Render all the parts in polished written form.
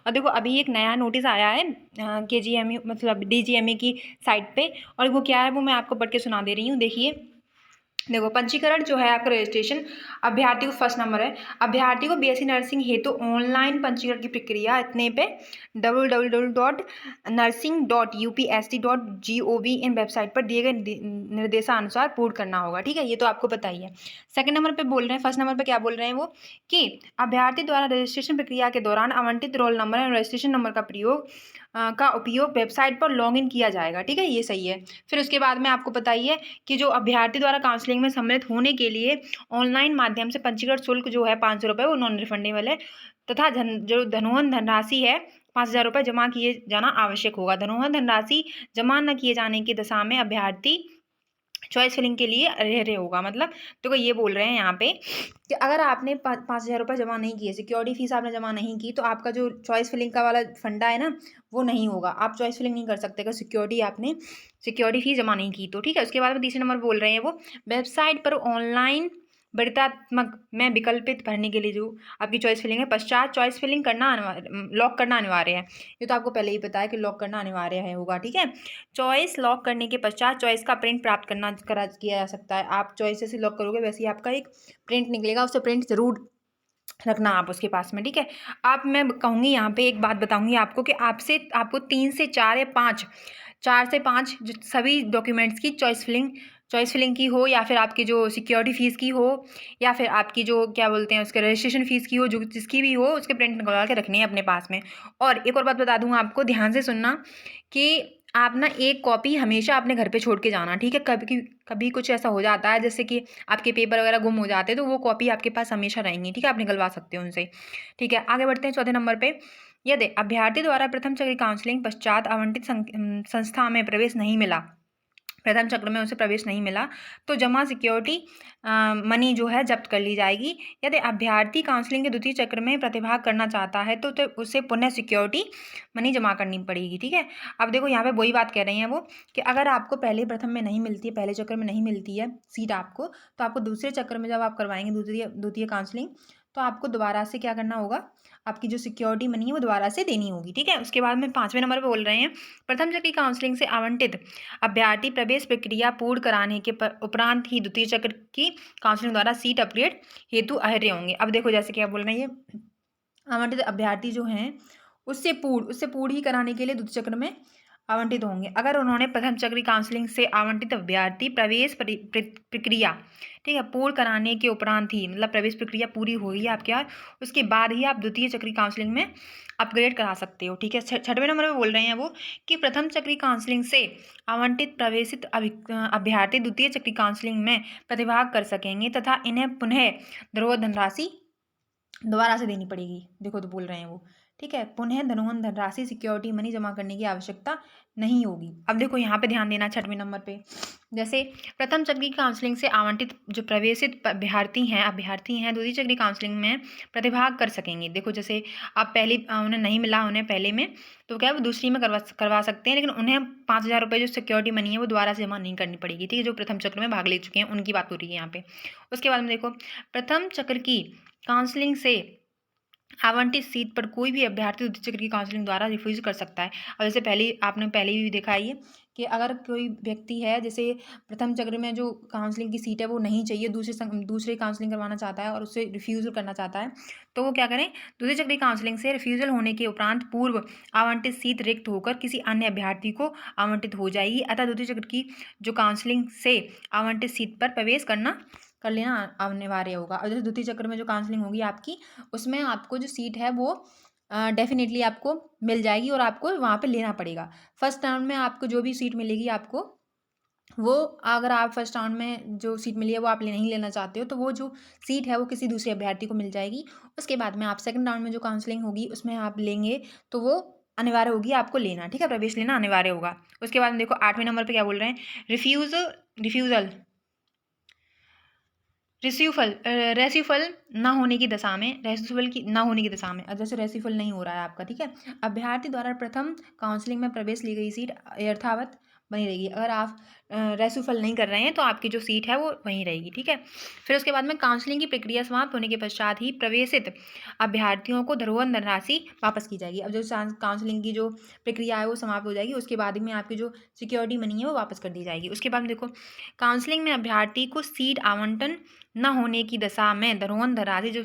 और देखो अभी एक नया नोटिस आया है KGMU मतलब DGMA की साइट पे, और वो क्या है वो मैं आपको पढ़ के सुना दे रही हूँ। देखिए देखो, पंजीकरण जो है आपका रजिस्ट्रेशन अभ्यर्थी को फर्स्ट नंबर है, अभ्यर्थी को BSc नर्सिंग हेतु ऑनलाइन पंजीकरण की प्रक्रिया इतने पे www.nursing.upsc.gov इन वेबसाइट पर दिए गए निर्देशानुसार पूर्ण करना होगा। ठीक है, ये तो आपको पता ही है। सेकंड नंबर पे बोल रहे हैं, फर्स्ट नंबर पे क्या बोल रहे हैं वो कि अभ्यर्थी द्वारा रजिस्ट्रेशन प्रक्रिया के दौरान आवंटित रोल नंबर और रजिस्ट्रेशन नंबर का उपयोग वेबसाइट पर लॉगिन किया जाएगा। ठीक है, ये सही है। फिर उसके बाद में आपको पता ही है कि जो अभ्यर्थी द्वारा काउंसलिंग में सम्मिलित होने के लिए ऑनलाइन माध्यम से पंजीकरण शुल्क जो है 500 रुपये वो नॉन रिफंडेबल है, तथा जो धनोहन धनराशि है 5,000 रुपये जमा किए जाना आवश्यक होगा। धनोहन धनराशि जमा न किए जाने की दशा में अभ्यर्थी चॉइस फिलिंग के लिए रह होगा। मतलब देखो ये बोल रहे हैं यहाँ पे कि अगर आपने 5,000 रुपये जमा नहीं किए, सिक्योरिटी फीस आपने जमा नहीं की, तो आपका जो चॉइस फिलिंग का वाला फंडा है ना वो नहीं होगा, आप चॉइस फिलिंग नहीं कर सकते अगर सिक्योरिटी फीस जमा नहीं की तो। ठीक है, उसके बाद में तीसरे नंबर बोल रहे हैं वो वेबसाइट पर ऑनलाइन वरीयतात्मक में विकल्पित भरने के लिए जो आपकी चॉइस फिलिंग है पश्चात चॉइस फिलिंग करना लॉक करना अनिवार्य है। ये तो आपको पहले ही पता है कि लॉक करना अनिवार्य है होगा। ठीक है, चॉइस लॉक करने के पश्चात चॉइस का प्रिंट प्राप्त किया जा सकता है। आप चॉइस जैसे लॉक करोगे वैसे ही आपका एक प्रिंट निकलेगा, उससे प्रिंट जरूर रखना आप उसके पास में। ठीक है, आप मैं कहूँगी यहाँ पे एक बात बताऊँगी आपको कि आपको 3 से 4 या 4 से 5 सभी डॉक्यूमेंट्स की चॉइस फिलिंग की हो, या फिर आपकी जो सिक्योरिटी फीस की हो, या फिर आपकी जो क्या बोलते हैं उसके रजिस्ट्रेशन फीस की हो, जो जिसकी भी हो उसके प्रिंट निकलवा के रखने हैं अपने पास में। और एक और बात बता दूँ आपको, ध्यान से सुनना कि आप ना एक कॉपी हमेशा अपने घर पे छोड़ के जाना। ठीक है, कभी कुछ ऐसा हो जाता है जैसे कि आपके पेपर वगैरह गुम हो जाते हैं तो वो कॉपी आपके पास हमेशा रहेंगी। ठीक है, आप निकलवा सकते हो उनसे। ठीक है, आगे बढ़ते हैं चौथे नंबर पे। यदि अभ्यर्थी द्वारा प्रथम चक्र काउंसलिंग पश्चात आवंटित संस्था में प्रवेश नहीं मिला, प्रथम चक्र में उसे प्रवेश नहीं मिला, तो जमा सिक्योरिटी मनी जो है जब्त कर ली जाएगी। यदि अभ्यर्थी काउंसलिंग के द्वितीय चक्र में प्रतिभाग करना चाहता है तो उसे पुनः सिक्योरिटी मनी जमा करनी पड़ेगी। ठीक है, अब देखो यहाँ पे वही बात कह रहे हैं वो कि अगर आपको पहले प्रथम में नहीं मिलती है, पहले चक्र में नहीं मिलती है सीट आपको, तो आपको दूसरे चक्र में जब आप करवाएंगे द्वितीय काउंसलिंग, तो आपको दोबारा से क्या करना होगा, आपकी जो सिक्योरिटी मनी है वो दोबारा से देनी होगी। ठीक है, उसके बाद में पाँचवें नंबर पर बोल रहे हैं प्रथम चक्र की काउंसलिंग से आवंटित अभ्यर्थी प्रवेश प्रक्रिया पूर्ण कराने के उपरांत ही द्वितीय चक्र की काउंसलिंग द्वारा सीट अपग्रेड हेतु अर्ह होंगे। अब देखो जैसे क्या बोल रहे हैं, ये आवंटित अभ्यर्थी जो हैं उससे पूर्ण ही कराने के लिए द्वितीय चक्र में आवंटित होंगे अगर उन्होंने प्रथम चक्र काउंसलिंग से आवंटित अभ्यर्थी प्रवेश प्रक्रिया, ठीक है, पूर्ण कराने के उपरांत ही, मतलब प्रवेश प्रक्रिया पूरी हुई है आपके यहाँ, उसके बाद ही आप द्वितीय चक्री काउंसलिंग में अपग्रेड करा सकते हो। ठीक है, छठवें नंबर पे बोल रहे हैं वो कि प्रथम चक्री काउंसलिंग से आवंटित प्रवेशित अभ्यर्थी द्वितीय चक्री काउंसलिंग में प्रतिभाग कर सकेंगे तथा इन्हें पुनः धनराशि दोबारा से देनी पड़ेगी। देखो तो बोल रहे हैं वो, ठीक है, पुनः धनराशि सिक्योरिटी मनी जमा करने की आवश्यकता नहीं होगी। अब देखो यहाँ पे ध्यान देना छठवें नंबर पे, जैसे प्रथम चक्री काउंसलिंग से आवंटित जो प्रवेशित अभ्यर्थी हैं द्वितीय चक्री काउंसलिंग में प्रतिभाग कर सकेंगे। देखो जैसे आप पहली उन्हें नहीं मिला उन्हें पहले में, तो क्या है वो दूसरी में करवा सकते हैं, लेकिन उन्हें 5,000 रुपये जो सिक्योरिटी मनी है वो दोबारा से जमा नहीं करनी पड़ेगी। ठीक है, जो प्रथम चक्र में भाग ले चुके हैं उनकी बात हो रही है यहाँ पे। उसके बाद में देखो प्रथम चक्र की काउंसलिंग से आवंटित सीट पर कोई भी अभ्यर्थी द्वितीय चक्र की काउंसलिंग द्वारा रिफ्यूज कर सकता है। और जैसे आपने पहले भी देखा है कि अगर कोई व्यक्ति है जैसे प्रथम चक्र में जो काउंसलिंग की सीट है वो नहीं चाहिए, दूसरे काउंसलिंग करवाना चाहता है और उससे रिफ्यूज़ल करना चाहता है, तो वो क्या करें, द्वितीय चक्र की काउंसलिंग से रिफ्यूज़ल होने के उपरांत पूर्व आवंटित सीट रिक्त होकर किसी अन्य अभ्यर्थी को आवंटित हो जाएगी। अतः द्वितीय चक्र की जो काउंसलिंग से आवंटित सीट पर प्रवेश कर लेना अनिवार्य होगा। और जैसे द्वितीय चक्र में जो काउंसलिंग होगी आपकी, उसमें आपको जो सीट है वो डेफिनेटली आपको मिल जाएगी और आपको वहाँ पे लेना पड़ेगा। फर्स्ट राउंड में आपको जो भी सीट मिलेगी आपको, वो अगर आप फर्स्ट राउंड में जो सीट मिली है वो आप नहीं लेना चाहते हो, तो वो जो सीट है वो किसी दूसरे अभ्यर्थी को मिल जाएगी। उसके बाद में आप सेकंड राउंड में जो काउंसलिंग होगी उसमें आप लेंगे तो वो अनिवार्य होगी आपको लेना। ठीक है, प्रवेश लेना अनिवार्य होगा। उसके बाद में देखो 8वें नंबर पर क्या बोल रहे हैं, रेसिफल न होने की दशा में, जैसे रेसिफल नहीं हो रहा है आपका, ठीक है, अभ्यर्थी द्वारा प्रथम काउंसलिंग में प्रवेश ली गई सीट यथावत बनी रहेगी। अगर आप रेसुफल नहीं कर रहे हैं तो आपकी जो सीट है वो वहीं रहेगी, ठीक है। फिर उसके बाद में काउंसलिंग की प्रक्रिया समाप्त होने के पश्चात ही प्रवेशित अभ्यर्थियों को धरोहर धनराशि वापस की जाएगी। अब जो काउंसलिंग की जो प्रक्रिया है वो समाप्त हो जाएगी, उसके बाद में आपकी जो सिक्योरिटी मनी है वो वापस कर दी जाएगी। उसके बाद देखो, काउंसलिंग में अभ्यर्थी को सीट आवंटन न होने की दशा में धरोहर धनराशि जो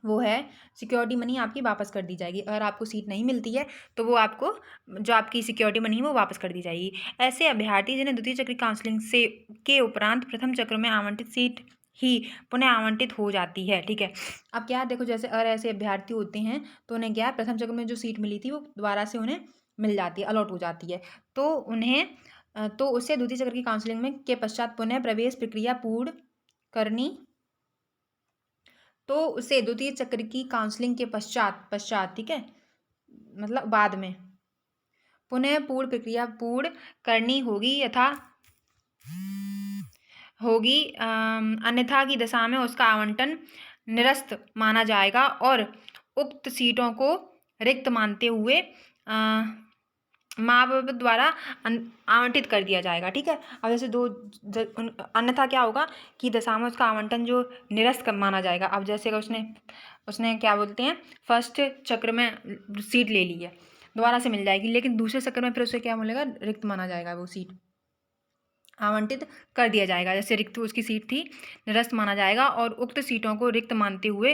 वो है सिक्योरिटी मनी आपकी वापस कर दी जाएगी। अगर आपको सीट नहीं मिलती है तो वो आपको जो आपकी सिक्योरिटी मनी है वो वापस कर दी जाएगी। ऐसे अभ्यर्थी जिन्हें द्वितीय चक्र काउंसलिंग से के उपरांत प्रथम चक्र में आवंटित सीट ही पुनः आवंटित हो जाती है, ठीक है। अब क्या है, देखो जैसे अगर ऐसे अभ्यर्थी होते हैं तो उन्हें क्या है, प्रथम चक्र में जो सीट मिली थी वो दोबारा से उन्हें मिल जाती है, अलॉट हो जाती है। तो उन्हें तो उससे द्वितीय चक्र की काउंसलिंग में के पश्चात पुनः प्रवेश प्रक्रिया पूर्ण करनी, तो उसे द्वितीय चक्र की काउंसलिंग के पश्चात ठीक है, मतलब बाद में पुनः पूर्ण प्रक्रिया पूर्ण करनी होगी अन्यथा की दशा में उसका आवंटन निरस्त माना जाएगा और उक्त सीटों को रिक्त मानते हुए माँ बाप द्वारा आवंटित कर दिया जाएगा, ठीक है। अब जैसे अन्यथा क्या होगा कि दशा में उसका आवंटन जो निरस्त माना जाएगा। अब जैसे अगर उसने क्या बोलते हैं, फर्स्ट चक्र में सीट ले ली है, दोबारा से मिल जाएगी, लेकिन दूसरे चक्र में फिर उसे क्या मिलेगा, रिक्त माना जाएगा, वो सीट आवंटित कर दिया जाएगा। जैसे रिक्त उसकी सीट थी, निरस्त माना जाएगा और उक्त सीटों को रिक्त मानते हुए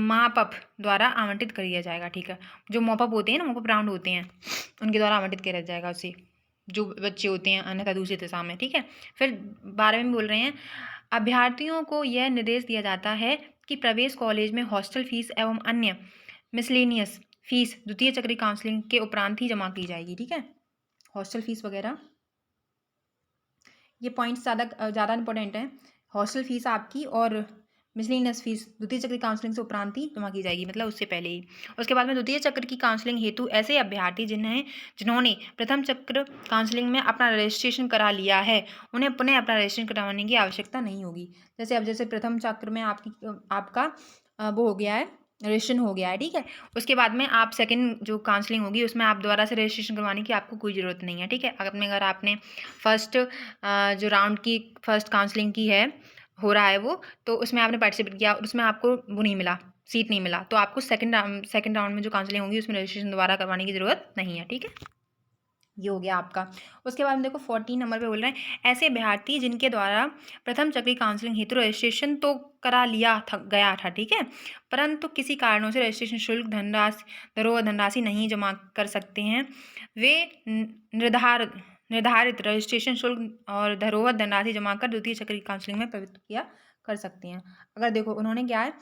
मापअप द्वारा आवंटित कर दिया जाएगा, ठीक है। जो मॉपअप होते हैं ना, मॉपअप राउंड होते हैं, उनके द्वारा आवंटित किया जाएगा उसे, जो बच्चे होते हैं अन्यथा दूसरी दिशा में, ठीक है। फिर 12वें में बोल रहे हैं, अभ्यर्थियों को यह निर्देश दिया जाता है कि प्रवेश कॉलेज में हॉस्टल फीस एवं अन्य मिसलेनियस फीस द्वितीय चक्रीय काउंसलिंग के उपरांत ही जमा की जाएगी, ठीक है। हॉस्टल फीस वगैरह ये पॉइंट्स ज़्यादा इंपॉर्टेंट है। हॉस्टल फीस आपकी और मिसलेनियस फीस द्वितीय चक्र की काउंसलिंग से उपरांत ही जमा की जाएगी, मतलब उससे पहले ही। उसके बाद में द्वितीय चक्र की काउंसलिंग हेतु ऐसे अभ्यर्थी जिन्होंने प्रथम चक्र काउंसलिंग में अपना रजिस्ट्रेशन करा लिया है, उन्हें पुनः अपना रजिस्ट्रेशन करवाने की आवश्यकता नहीं होगी। जैसे प्रथम चक्र में आपका वो हो गया है, रजिस्ट्रेशन हो गया है, ठीक है। उसके बाद में आप सेकंड जो काउंसलिंग होगी उसमें आप दोबारा से रजिस्ट्रेशन करवाने की आपको कोई ज़रूरत नहीं है, ठीक है। अगर आपने फर्स्ट जो राउंड की फर्स्ट काउंसलिंग की है, हो रहा है वो, तो उसमें आपने पार्टिसिपेट किया और उसमें आपको वो नहीं मिला, सीट नहीं मिला, तो आपको सेकंड राउंड में जो काउंसलिंग होगी उसमें रजिस्ट्रेशन दोबारा करवाने की ज़रूरत नहीं है, ठीक है। ये हो गया आपका। उसके बाद में देखो 14 नंबर पे बोल रहे हैं, ऐसे अभ्यर्थी जिनके द्वारा प्रथम चक्रीय काउंसलिंग हेतु रजिस्ट्रेशन तो करा लिया गया था, ठीक है, परंतु किसी कारणों से रजिस्ट्रेशन शुल्क धरोहर धनराशि नहीं जमा कर सकते हैं, वे निर्धारित रजिस्ट्रेशन शुल्क और धरोहर धनराशि जमा कर द्वितीय चक्रीय काउंसलिंग में प्रवृत्त किया कर सकते हैं। अगर देखो उन्होंने क्या है,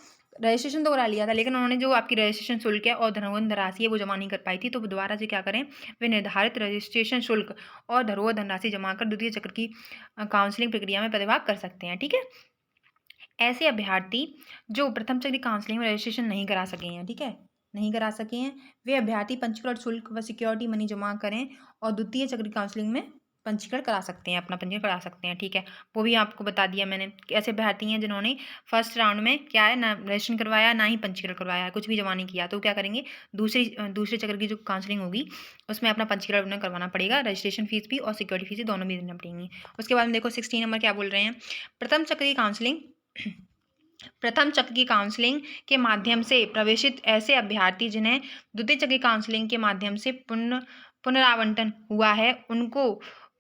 रजिस्ट्रेशन तो करा लिया था, लेकिन उन्होंने जो आपकी रजिस्ट्रेशन शुल्क है और धरोहर धनराशि है वो जमा नहीं कर पाई थी, तो दोबारा से क्या करें, वे निर्धारित रजिस्ट्रेशन शुल्क और धरोहर धनराशि जमा कर द्वितीय चक्र की काउंसलिंग प्रक्रिया में प्रतिभाग कर सकते हैं, ठीक है। ऐसे अभ्यर्थी जो प्रथम चक्र काउंसलिंग में रजिस्ट्रेशन नहीं करा सके हैं, ठीक है, नहीं करा सके हैं, वे अभ्यर्थी पंजीकरण शुल्क व सिक्योरिटी मनी जमा करें और द्वितीय चक्र काउंसलिंग में पंजीकरण करा सकते हैं, अपना पंजीकरण करा सकते हैं, ठीक है। वो भी आपको बता दिया मैंने। ऐसे अभ्यर्थी हैं जिन्होंने फर्स्ट राउंड में क्या है, ना रजिस्ट्रेशन करवाया ना ही पंजीकरण करवाया है, कुछ भी जमा नहीं किया, तो क्या करेंगे, दूसरे चक्र की जो काउंसलिंग होगी उसमें अपना पंजीकरण उन्हें करवाना पड़ेगा, रजिस्ट्रेशन फीस भी और सिक्योरिटी फीस दोनों भी देना पड़ेंगी। उसके बाद में देखो 16 नंबर क्या बोल रहे हैं, प्रथम चक्र की काउंसलिंग के माध्यम से प्रवेशित ऐसे अभ्यर्थी जिन्हें द्वितीय चक्र की काउंसलिंग के माध्यम से पुनरावंटन हुआ है, उनको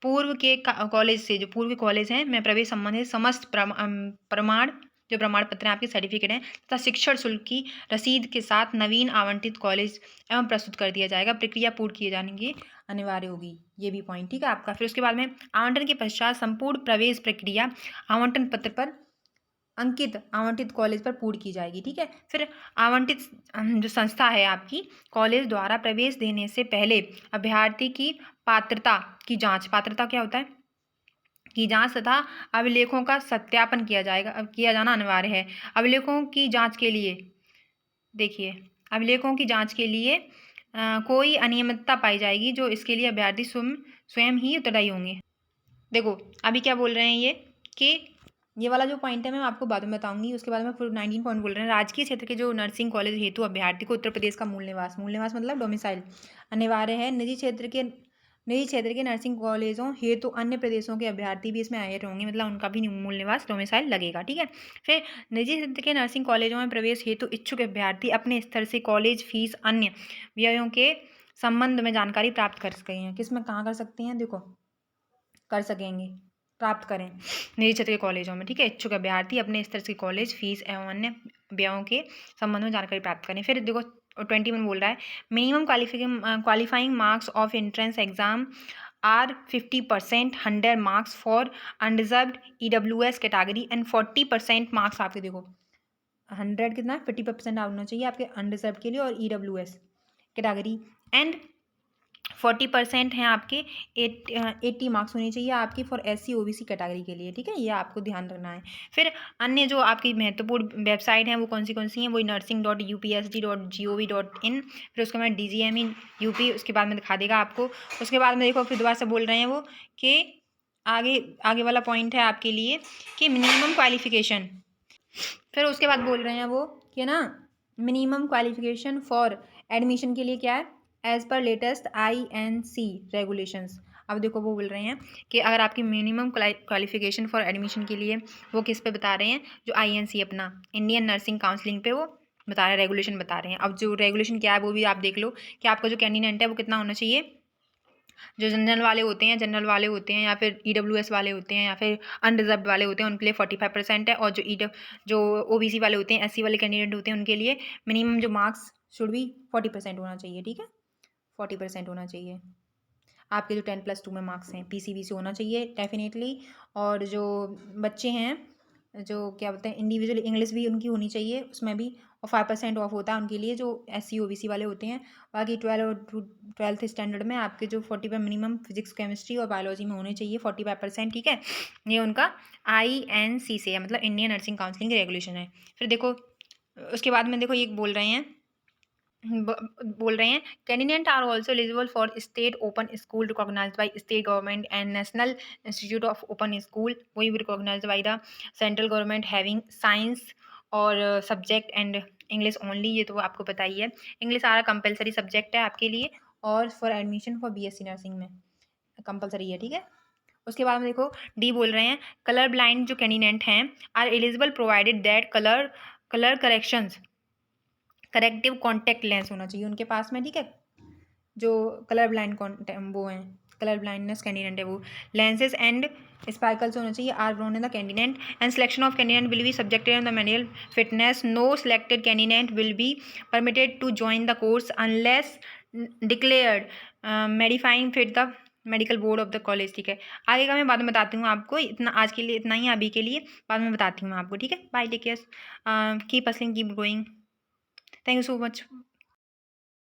पूर्व के कॉलेज से, जो पूर्व के कॉलेज हैं में प्रवेश संबंधित समस्त प्रमाण पत्र हैं, आपके सर्टिफिकेट हैं तथा शिक्षण शुल्क की रसीद के साथ नवीन आवंटित कॉलेज एवं प्रस्तुत कर दिया जाएगा। प्रक्रिया पूर्ण किए जाने की अनिवार्य होगी, ये भी पॉइंट, ठीक है आपका। फिर उसके बाद में आवंटन के पश्चात संपूर्ण प्रवेश प्रक्रिया आवंटन पत्र पर अंकित आवंटित कॉलेज पर पूर्ण की जाएगी, ठीक है। फिर आवंटित जो संस्था है आपकी कॉलेज द्वारा प्रवेश देने से पहले अभ्यर्थी की पात्रता क्या होता है, की जांच तथा अभिलेखों का सत्यापन किया जाना अनिवार्य है। अभिलेखों की जांच के लिए देखिए, अभिलेखों की जांच के लिए कोई अनियमितता पाई जाएगी जो इसके लिए अभ्यर्थी स्वयं ही उत्तरदायी होंगे। देखो अभी क्या बोल रहे हैं ये, कि ये वाला जो पॉइंट है मैं आपको बाद में बताऊंगी। उसके बाद में फिर 19 पॉइंट बोल रहे हैं, राजकीय क्षेत्र के जो नर्सिंग कॉलेज हेतु अभ्यर्थी को उत्तर प्रदेश का मूल निवास मतलब डोमिसाइल अनिवार्य है। निजी क्षेत्र के निजी क्षेत्र के नर्सिंग कॉलेजों हेतु अन्य प्रदेशों के अभ्यर्थी भी इसमें आए होंगे, मतलब उनका भी मूल निवास डोमिसाइल लगेगा। ठीक है, फिर निजी क्षेत्र के नर्सिंग कॉलेजों में प्रवेश हेतु इच्छुक अभ्यर्थी अपने स्तर से कॉलेज फीस अन्य व्ययों के संबंध में जानकारी प्राप्त कर सकें हैं। किस में कहाँ कर सकते हैं, देखो कर सकेंगे, प्राप्त करें निजी क्षेत्र के कॉलेजों में। ठीक है, इच्छुक अभ्यर्थी अपने स्तर से कॉलेज फीस एवं अन्य व्ययों के संबंध में जानकारी प्राप्त करें। फिर देखो 21 बोल रहा है minimum qualifying marks of entrance exam are 50%, 100 marks for unreserved EWS category and 40% marks आपके, देखो 100 कितना 50% होना चाहिए आपके अनरिजर्व के लिए और EWS कैटेगरी, एंड 40% हैं आपके 80 मार्क्स होने चाहिए आपकी फॉर SC OBC कैटेगरी के लिए। ठीक है, ये आपको ध्यान रखना है। फिर अन्य जो आपकी महत्वपूर्ण वेबसाइट हैं वो कौन सी हैं, वही nursing.upsd.gov.in, फिर उसके बाद DGME UP, उसके बाद में दिखा देगा आपको। उसके बाद में देखो फिर दोबारा से बोल रहे हैं वो कि आगे आगे वाला पॉइंट है आपके लिए कि मिनिमम क्वालिफिकेशन, फिर उसके बाद बोल रहे हैं वो कि ना मिनिमम क्वालिफिकेशन फॉर एडमिशन के लिए क्या है, as per latest INC regulations. अब देखो वो बोल रहे हैं कि अगर आपकी मिनिमम क्वालिफिकेशन फॉर एडमिशन के लिए वो किस पे बता रहे हैं, जो INC अपना इंडियन नर्सिंग काउंसलिंग पे वो बता रहे हैं, रेगुलेशन बता रहे हैं। अब जो रेगुलेशन क्या है वो भी आप देख लो कि आपका जो कैंडिडेट है वो कितना होना चाहिए, जो जनरल वाले होते हैं या फिर EWS वाले होते हैं या फिर अनरिजर्व वाले होते हैं उनके लिए 45% है, और जो OBC वाले होते हैं, SC वाले कैंडिडेट होते हैं उनके लिए मिनिमम जो मार्क्स शुड भी 40% होना चाहिए। ठीक है, 40% होना चाहिए आपके जो 10+2 में मार्क्स हैं, PCB से होना चाहिए डेफिनेटली। और जो बच्चे हैं जो क्या बोलते हैं इंडिविजुअल इंग्लिश भी उनकी होनी चाहिए उसमें भी, और 5% ऑफ होता है उनके लिए जो SC OBC वाले होते हैं। बाकी 12th स्टैंडर्ड में आपके जो 40 मिनिमम फिजिक्स केमिस्ट्री और बायोलॉजी में होने चाहिए 45%। ठीक है, ये उनका INC से है, मतलब इंडियन नर्सिंग काउंसलिंग रेगुलेशन है। फिर देखो उसके बाद में देखो ये बोल रहे हैं candidate are also eligible for state open school recognized by state government and national institute of open school, वही भी recognized by the central government having science और सब्जेक्ट एंड इंग्लिश ओनली। ये तो आपको पता ही है, इंग्लिश सारा कंपलसरी सब्जेक्ट है आपके लिए, और for admission for BSc nursing में कंपलसरी है। ठीक है, उसके बाद में देखो D बोल रहे हैं कलर ब्लाइंड जो कैंडिडेट हैं are eligible provided that colour corrective contact lens होना चाहिए उनके पास में। ठीक है, जो कलर ब्लाइंड वो हैं, कलर ब्लाइंडनेस कैंडिडेट है वो, लेंसेज एंड स्पार्कल्स होना चाहिए are born in the candidate, and selection of candidate will be subjected on the manual fitness, no selected candidate will be permitted to join the course unless declared modifying fit the medical board of the college. ठीक है, आगे का मैं बाद में बताती हूँ आपको, इतना आज के लिए इतना ही, अभी के लिए बाद में बताती हूँ मैं आपको। ठीक है, bye, take care, keep hustling, keep growing, thank you so much.